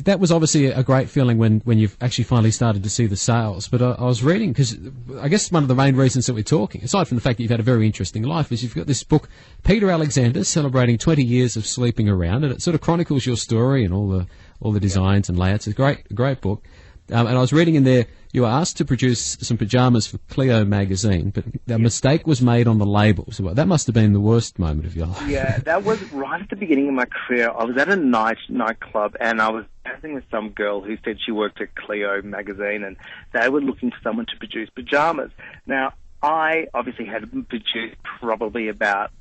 That was obviously a great feeling when you've actually finally started to see the sales. But I was reading, because I guess one of the main reasons that we're talking, aside from the fact that you've had a very interesting life, is you've got this book, Peter Alexander, celebrating 20 years of sleeping around, and it sort of chronicles your story and all the designs and layouts. It's a great book. And I was reading in there, you were asked to produce some pajamas for Cleo Magazine, but a mistake was made on the label. So that must have been the worst moment of your life. Yeah, that was right at the beginning of my career. I was at a nightclub, and I was dancing with some girl who said she worked at Cleo Magazine, and they were looking for someone to produce pajamas. Now, I obviously had produced probably about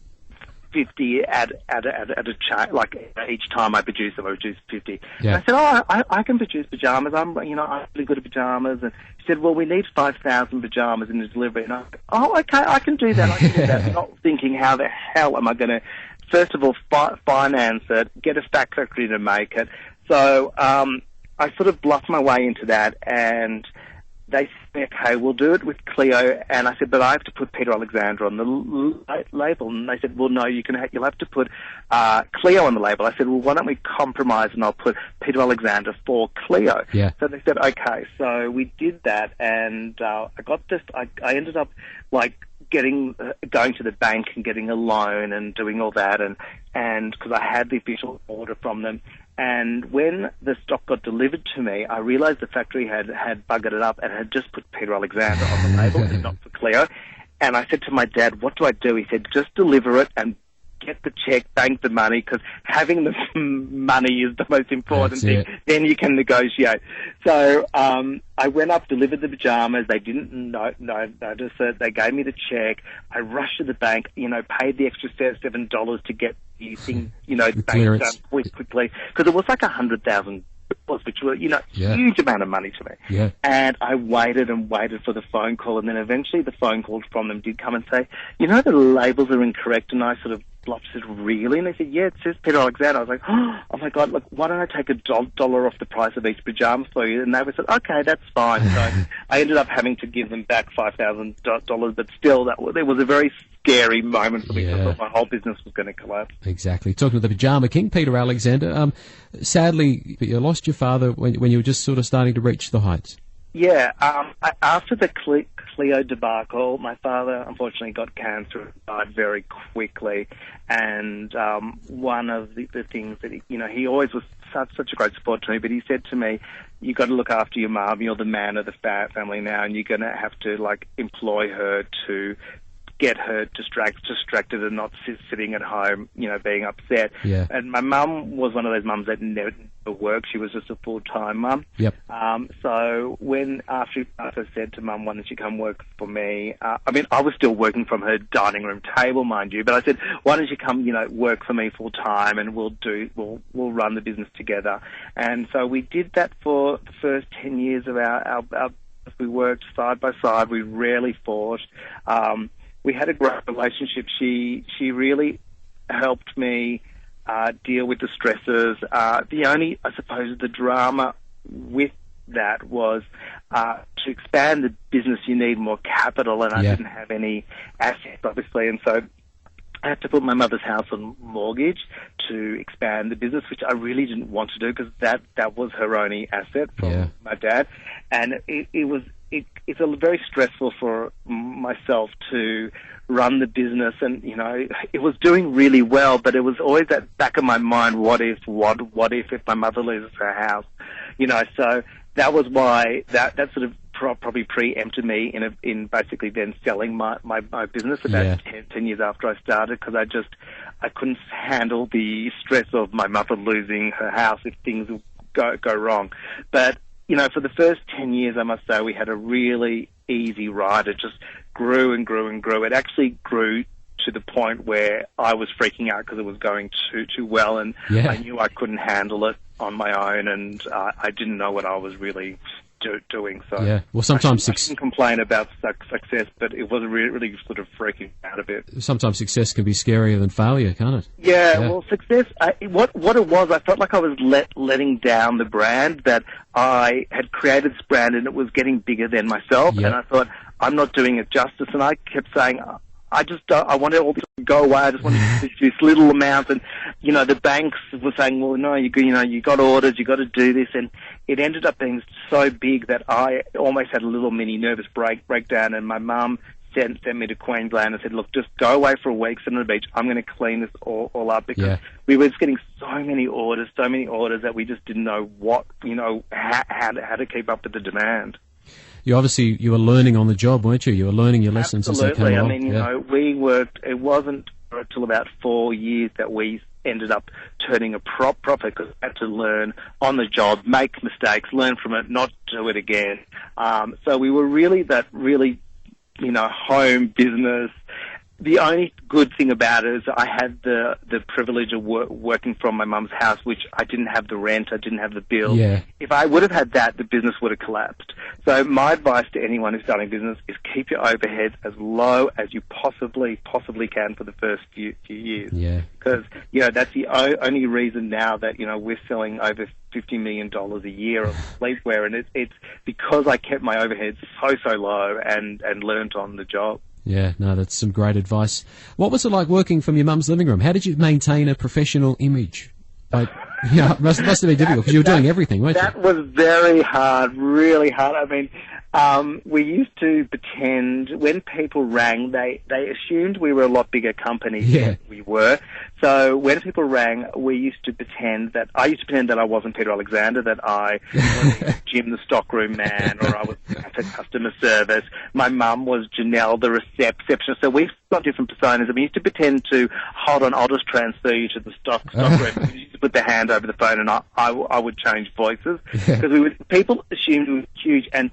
50 at a like each time I produced them, I produced 50. Yeah. And I said, I can produce pajamas. I'm really good at pajamas. And she said, well, we need 5,000 pajamas in the delivery. And I said, oh, okay, I can do that. Not thinking, how the hell am I going to, first of all, finance it, get a factory to make it. So I sort of bluffed my way into that, and they said, okay, we'll do it with Cleo. And I said, but I have to put Peter Alexander on the label. And they said, well, no, you'll have to put Cleo on the label. I said, well, why don't we compromise and I'll put Peter Alexander for Cleo. Yeah. So they said, okay. So we did that, and I ended up like going to the bank and getting a loan and doing all that, and because I had the official order from them. And when the stock got delivered to me, I realized the factory had buggered it up and had just put Peter Alexander on the label and not for Cleo. And I said to my dad, what do I do? He said, just deliver it and get the check, bank the money, because having the money is the most important thing. Then you can negotiate. So I went up, delivered the pajamas. They didn't notice it. They gave me the check. I rushed to the bank, paid the extra $7 to get the thing, the bank done quickly, because it was like $100,000. Which were, huge amount of money to me. Yeah. And I waited and waited for the phone call, and then eventually the phone call from them did come and say, the labels are incorrect. And I sort of bluffed, said, really? And they said, yeah, it says Peter Alexander. I was like, oh my God, look, why don't I take $1 off the price of each pajama for you? And they said, okay, that's fine. So I ended up having to give them back $5,000, but still, it was a very scary moment for me, because I thought my whole business was going to collapse. Exactly. Talking to the Pajama King, Peter Alexander. Sadly, you lost your father when you were just sort of starting to reach the heights. Yeah. After the Cleo debacle, my father unfortunately got cancer and died very quickly. And one of the things that he always was such a great support to me, but he said to me, "You got to look after your mum. You're the man of the family now, and you're going to have to employ her to get her distracted and not sitting at home, being upset." Yeah. And my mum was one of those mums that never worked. She was just a full-time mum. Yep. So after I said to mum, "Why don't you come work for me?" I was still working from her dining room table, mind you, but I said, "Why don't you come, work for me full-time, and we'll run the business together." And so we did that for the first 10 years of our we worked side by side. We rarely fought. We had a great relationship. She really helped me deal with the stresses. The drama with that was to expand the business, you need more capital, and I didn't have any assets, obviously, and so I had to put my mother's house on mortgage to expand the business, which I really didn't want to do, because that was her only asset from my dad, and it's very stressful for myself to run the business, and it was doing really well, but it was always that back of my mind, what if my mother loses her house, so that was why that sort of probably preempted me in basically then selling my business about 10 years after I started, because I couldn't handle the stress of my mother losing her house if things go wrong. But for the first 10 years, I must say, we had a really easy ride. It just grew and grew and grew. It actually grew to the point where I was freaking out because it was going too well, and I knew I couldn't handle it on my own, and I didn't know what I was really doing. So well, sometimes I shouldn't complain about success, but it was really sort of freaking out a bit. Sometimes success can be scarier than failure, can't it? Yeah. Well, success. What it was, I felt like I was letting down the brand, that I had created this brand and it was getting bigger than myself, and I thought, I'm not doing it justice. And I kept saying, I wanted all this to go away. I just wanted this little amount. And, the banks were saying, well, no, you got orders, you got to do this. And it ended up being so big that I almost had a little mini nervous breakdown. And my mum sent me to Queensland and said, look, just go away for a week, sit on the beach. I'm going to clean this all up, because we were just getting so many orders that we just didn't know how to keep up with the demand. You were learning on the job, weren't you? You were learning your lessons as they came along. Absolutely. I mean, we worked, it wasn't until about 4 years that we ended up turning a profit, because we had to learn on the job, make mistakes, learn from it, not do it again. So we were really home business. The only good thing about it is I had the privilege of working from my mum's house, which I didn't have the rent, I didn't have the bill. Yeah. If I would have had that, the business would have collapsed. So my advice to anyone who's starting a business is keep your overheads as low as you possibly can for the first few years. Yeah. Because, that's the only reason now that, we're selling over $50 million a year of sleepwear, and it's because I kept my overheads so low and learnt on the job. Yeah, no, that's some great advice. What was it like working from your mum's living room? How did you maintain a professional image? It must have been difficult, because you were doing everything, weren't you? That was very hard, really hard. I mean, we used to pretend when people rang, they assumed we were a lot bigger company than we were. So when people rang, I used to pretend that I wasn't Peter Alexander, that I was Jim the stockroom man, or I was at customer service. My mum was Janelle the receptionist. So we've got different personas, and we used to pretend to, hold on, I'll just transfer you to the stockroom. We used to put the hand over the phone, and I would change voices, because people assumed we were huge. And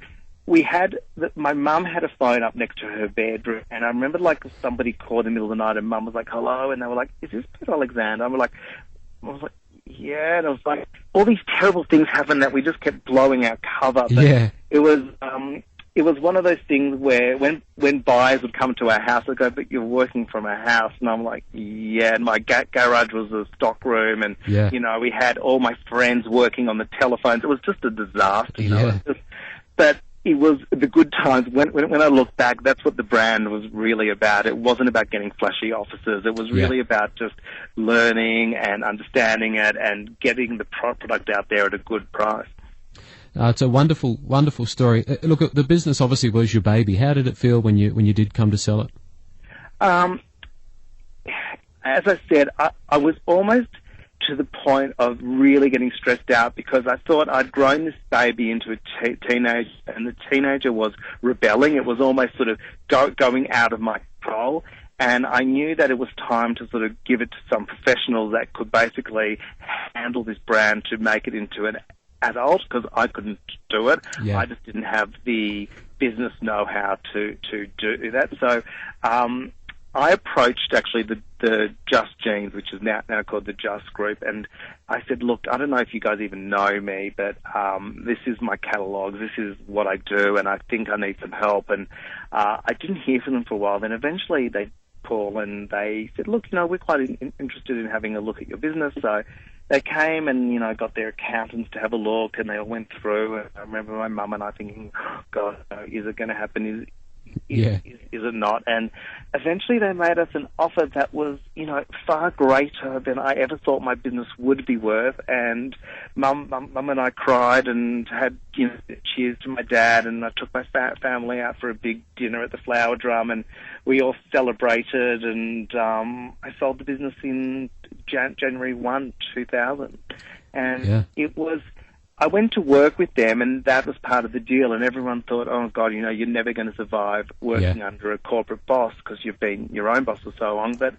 my mum had a phone up next to her bedroom, and I remember somebody called in the middle of the night, and mum was like, hello, and they were like, is this Peter Alexander? I was like, yeah, and I was like, all these terrible things happened that we just kept blowing our cover. But it was one of those things where when buyers would come to our house, they'd go, but you're working from a house, and I'm like, yeah, and my garage was a stock room, and we had all my friends working on the telephones. It was just a disaster, but it was the good times. When I look back, that's what the brand was really about. It wasn't about getting flashy offices. It was really about just learning and understanding it and getting the product out there at a good price. It's a wonderful, wonderful story. Look, the business obviously was your baby. How did it feel when you did come to sell it? As I said, I was almost to the point of really getting stressed out, because I thought I'd grown this baby into a teenager, and the teenager was rebelling. It was almost sort of going out of my control, and I knew that it was time to sort of give it to some professionals that could basically handle this brand to make it into an adult, because I couldn't do it. I just didn't have the business know-how to do that. So I approached actually the Just Jeans, which is now called the Just Group, and I said, look, I don't know if you guys even know me, but this is my catalogue, this is what I do, and I think I need some help. And I didn't hear from them for a while. Then eventually they call and they said, look, we're quite interested in having a look at your business. So they came and, got their accountants to have a look, and they all went through. And I remember my mum and I thinking, oh, God, is it going to happen? Is it not? And eventually they made us an offer that was, far greater than I ever thought my business would be worth. And Mum and I cried and had, cheers to my dad, and I took my family out for a big dinner at the Flower Drum, and we all celebrated, and I sold the business in January 1, 2000. And it was... I went to work with them, and that was part of the deal, and everyone thought, oh, God, you're never going to survive working under a corporate boss, because you've been your own boss for so long. But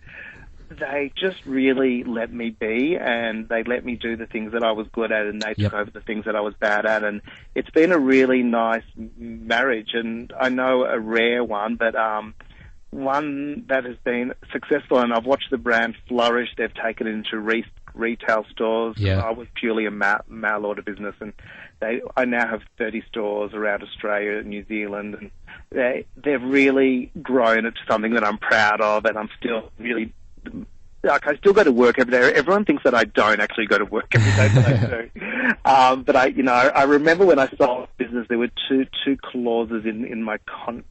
they just really let me be, and they let me do the things that I was good at, and they took over the things that I was bad at. And it's been a really nice marriage, and I know a rare one, but one that has been successful, and I've watched the brand flourish. They've taken it into retail stores. I was purely a mail order business, and I now have 30 stores around Australia and New Zealand, and they've really grown it to something that I'm proud of, and I'm still really... I still go to work every day. Everyone thinks that I don't actually go to work every day, but I do. But I remember when I sold this business, there were two clauses in my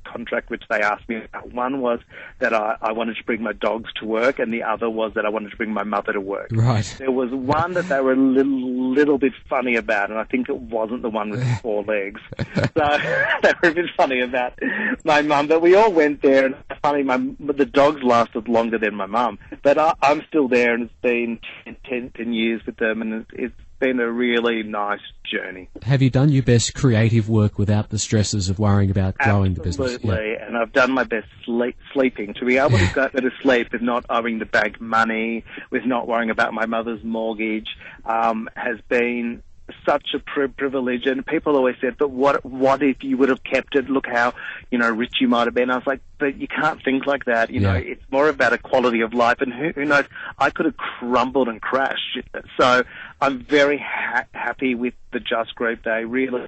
contract which they asked me about. One was that I wanted to bring my dogs to work, and the other was that I wanted to bring my mother to work. Right. There was one that they were a little bit funny about, and I think it wasn't the one with the 4 legs. So they were a bit funny about my mum. But we all went there, and it's funny, the dogs lasted longer than my mum. But I'm still there, and it's been 10 years with them, and it's been a really nice journey. Have you done your best creative work without the stresses of worrying about growing the business? Absolutely, and I've done my best sleeping. To be able to go to sleep with not owing the bank money, with not worrying about my mother's mortgage, has been such a privilege. And people always said, but what if you would have kept it? Look how, rich you might have been. I was like, but you can't think like that. You know, it's more about a quality of life. And who knows, I could have crumbled and crashed. So I'm very happy with the Just Group. They really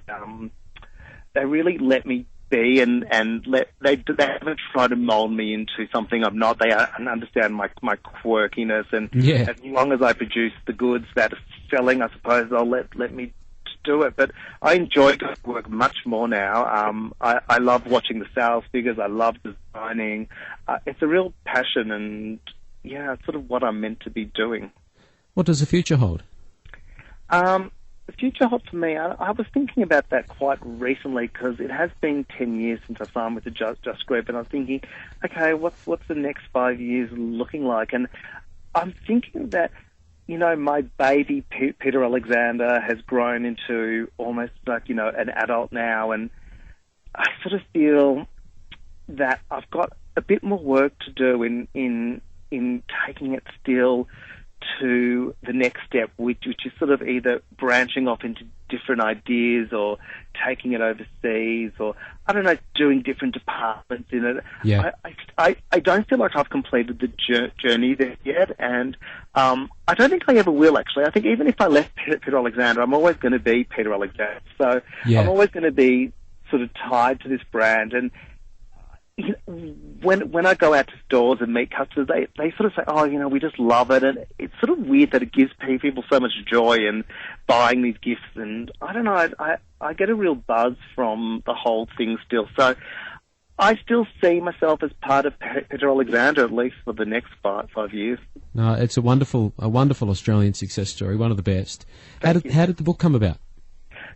let me be, and they haven't tried to mold me into something I'm not. They understand my quirkiness, and as long as I produce the goods that are selling, I suppose they'll let me do it. But I enjoy going to work much more now. I love watching the sales figures. I love designing. It's a real passion, and it's sort of what I'm meant to be doing. What does the future hold? The future holds for me, I was thinking about that quite recently, because it has been 10 years since I signed with the Just Group, and I was thinking, okay, what's the next 5 years looking like? And I'm thinking that, my baby Peter Alexander has grown into almost like, an adult now, and I sort of feel that I've got a bit more work to do in taking it still to the next step, which is sort of either branching off into different ideas or taking it overseas, or, I don't know, doing different departments in it. Yeah. I don't feel like I've completed the journey there yet, and I don't think I ever will, actually. I think even if I left Peter Alexander, I'm always going to be Peter Alexander. So I'm always going to be sort of tied to this brand. And when I go out to stores and meet customers, they sort of say, oh, we just love it. And it's sort of weird that it gives people so much joy in buying these gifts. And I don't know, I get a real buzz from the whole thing still. So I still see myself as part of Peter Alexander, at least for the next 5 years. No, it's a wonderful Australian success story, one of the best. How did the book come about?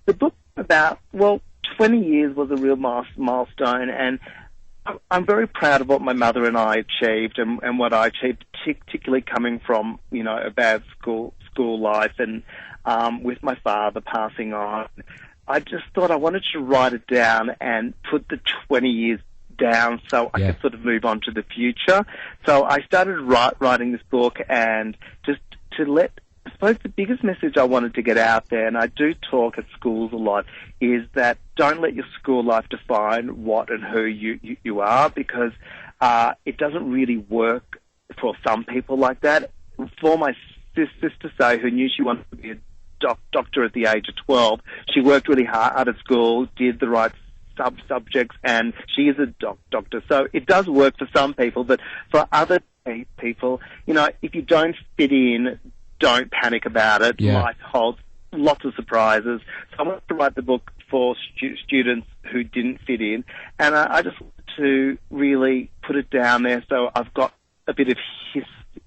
The book about, 20 years was a real milestone, and I'm very proud of what my mother and I achieved, and what I achieved, particularly coming from, a bad school life, and with my father passing on. I just thought I wanted to write it down and put the 20 years down so I could sort of move on to the future. So I started writing this book, and just to I suppose the biggest message I wanted to get out there, and I do talk at schools a lot, is that don't let your school life define what and who you are, because it doesn't really work for some people like that. For my sister, say, who knew she wanted to be a doctor at the age of 12, she worked really hard at school, did the right subjects, and she is a doctor. So it does work for some people, but for other people, if you don't fit in, don't panic about it. Yeah. Life holds lots of surprises. So I wanted to write the book for students who didn't fit in, and I just wanted to really put it down there so I've got a bit of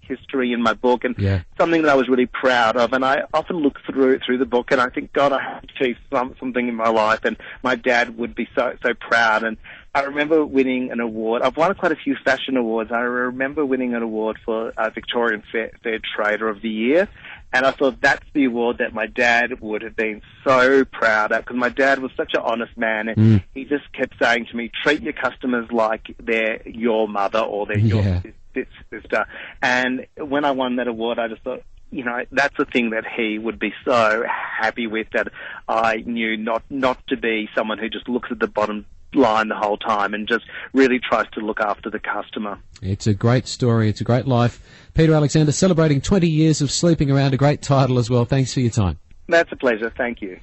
history in my book, and something that I was really proud of. And I often look through the book, and I think, God, I have achieved something in my life, and my dad would be so proud. And I remember winning an award. I've won quite a few fashion awards. I remember winning an award for Victorian Fair Trader of the Year, and I thought that's the award that my dad would have been so proud of, because my dad was such an honest man, and he just kept saying to me, treat your customers like they're your mother or they're your sister. And when I won that award, I just thought, that's the thing that he would be so happy with, that I knew not to be someone who just looks at the bottom line the whole time and just really tries to look after the customer. It's a great story. It's a great life. Peter Alexander, celebrating 20 years of sleeping around, a great title as well. Thanks for your time. That's a pleasure. Thank you.